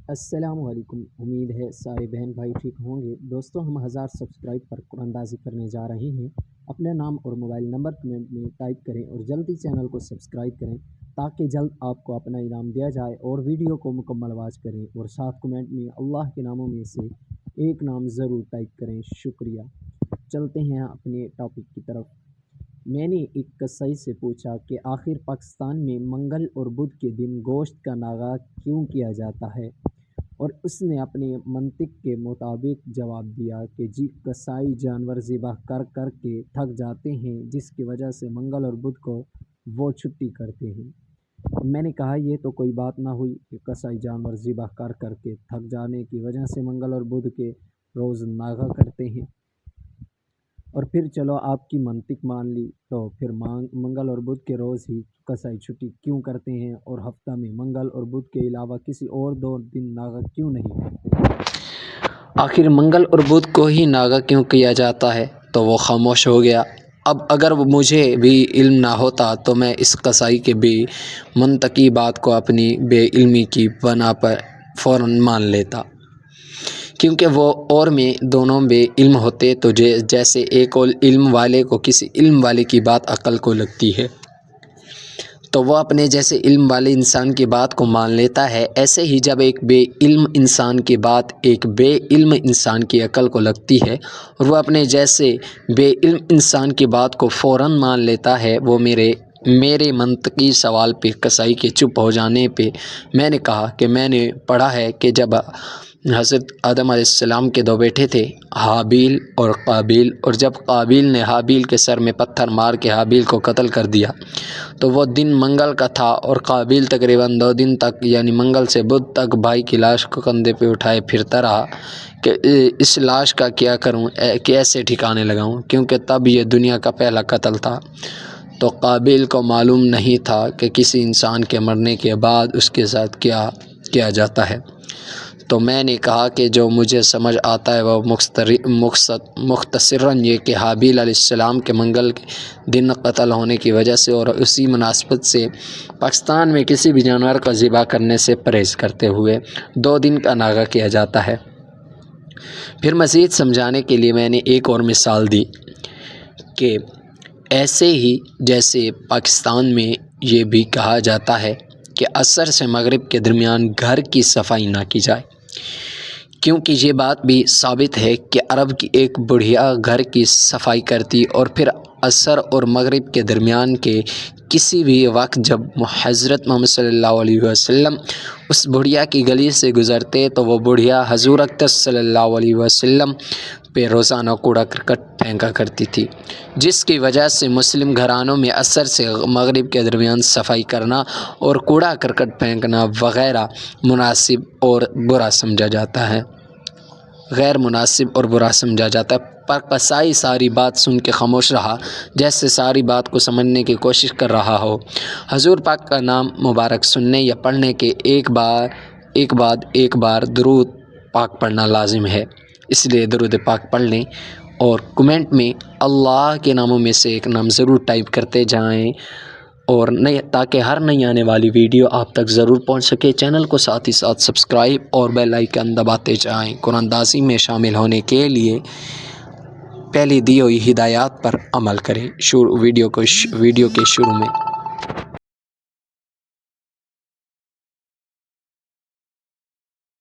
السلام علیکم، امید ہے سارے بہن بھائی ٹھیک ہوں گے۔ دوستوں، ہم 1000 سبسکرائب پر قرآن اندازی کرنے جا رہے ہیں۔ اپنے نام اور موبائل نمبر کمنٹ میں ٹائپ کریں اور جلدی چینل کو سبسکرائب کریں تاکہ جلد آپ کو اپنا انعام دیا جائے، اور ویڈیو کو مکمل واچ کریں اور ساتھ کمنٹ میں اللہ کے ناموں میں سے ایک نام ضرور ٹائپ کریں۔ شکریہ۔ چلتے ہیں اپنے ٹاپک کی طرف۔ میں نے ایک قصائی سے پوچھا کہ آخر پاکستان میں منگل اور بدھ کے دن گوشت کا ناغہ کیوں کیا جاتا ہے، اور اس نے اپنے منطق کے مطابق جواب دیا کہ قصائی جانور ذبح کر کر کے تھک جاتے ہیں، جس کی وجہ سے منگل اور بدھ کو وہ چھٹی کرتے ہیں۔ میں نے کہا یہ تو کوئی بات نہ ہوئی کہ قصائی جانور ذبح کر کر کے تھک جانے کی وجہ سے منگل اور بدھ کے روز ناغہ کرتے ہیں، اور پھر چلو آپ کی منطق مان لی تو پھر منگل اور بدھ کے روز ہی قصائی چھٹی کیوں کرتے ہیں، اور ہفتہ میں منگل اور بدھ کے علاوہ کسی اور 2 دن ناغہ کیوں نہیں کرتے؟ آخر منگل اور بدھ کو ہی ناغہ کیوں کیا جاتا ہے؟ تو وہ خاموش ہو گیا۔ اب اگر مجھے بھی علم نہ ہوتا تو میں اس قصائی کے بے منطقی بات کو اپنی بے علمی کی بنا پر فوراً مان لیتا، کیونکہ وہ اور میں دونوں بے علم ہوتے تو جیسے ایک علم والے کو کسی علم والے کی بات عقل کو لگتی ہے تو وہ اپنے جیسے علم والے انسان کی بات کو مان لیتا ہے، ایسے ہی جب ایک بے علم انسان کی بات ایک بے علم انسان کی عقل کو لگتی ہے اور وہ اپنے جیسے بے علم انسان کی بات کو فوراً مان لیتا ہے، وہ میرے منطقی سوال پہ قصائی کے چپ ہو جانے پہ میں نے کہا کہ میں نے پڑھا ہے کہ جب حضرت آدم علیہ السلام کے 2 بیٹے تھے، حابیل اور قابیل، اور جب قابیل نے حابیل کے سر میں پتھر مار کے حابیل کو قتل کر دیا تو وہ دن منگل کا تھا، اور قابیل تقریباً 2 دن تک یعنی منگل سے بدھ تک بھائی کی لاش کو کندھے پہ اٹھائے پھرتا رہا کہ اس لاش کا کیا کروں، کیسے ٹھکانے لگاؤں، کیونکہ تب یہ دنیا کا پہلا قتل تھا۔ تو قابیل کو معلوم نہیں تھا کہ کسی انسان کے مرنے کے بعد اس کے ساتھ کیا کیا جاتا ہے۔ تو میں نے کہا کہ جو مجھے سمجھ آتا ہے وہ مختصراً یہ کہ حابیل علیہ السلام کے منگل کے دن قتل ہونے کی وجہ سے اور اسی مناسبت سے پاکستان میں کسی بھی جانور کو ذبح کرنے سے پرہیز کرتے ہوئے 2 دن کا ناغہ کیا جاتا ہے۔ پھر مزید سمجھانے کے لیے میں نے ایک اور مثال دی کہ ایسے ہی جیسے پاکستان میں یہ بھی کہا جاتا ہے کہ عصر سے مغرب کے درمیان گھر کی صفائی نہ کی جائے، کیونکہ یہ بات بھی ثابت ہے کہ عرب کی ایک بڑھیا گھر کی صفائی کرتی، اور پھر عصر اور مغرب کے درمیان کے کسی بھی وقت جب حضرت محمد صلی اللہ علیہ وسلم اس بڑھیا کی گلی سے گزرتے تو وہ بڑھیا حضور اقدس صلی اللہ علیہ وسلم پہ روزانہ کوڑا کرکٹ پھینکا کرتی تھی، جس کی وجہ سے مسلم گھرانوں میں عصر سے مغرب کے درمیان صفائی کرنا اور کوڑا کرکٹ پھینکنا وغیرہ مناسب اور برا سمجھا جاتا ہے، غیر مناسب اور برا سمجھا جاتا ہے۔ پر قصائی ساری بات سن کے خاموش رہا، جیسے ساری بات کو سمجھنے کی کوشش کر رہا ہو۔ حضور پاک کا نام مبارک سننے یا پڑھنے کے ایک بعد ایک بار درود پاک پڑھنا لازم ہے، اس لیے درود پاک پڑھ لیں اور کمنٹ میں اللہ کے ناموں میں سے ایک نام ضرور ٹائپ کرتے جائیں، اور تاکہ ہر نئی آنے والی ویڈیو آپ تک ضرور پہنچ سکے۔ چینل کو ساتھ ہی ساتھ سبسکرائب اور بیل آئیکن دباتے جائیں۔ قرآن اندازی میں شامل ہونے کے لیے پہلی دی ہوئی ہدایات پر عمل کریں۔ ویڈیو کے شروع میں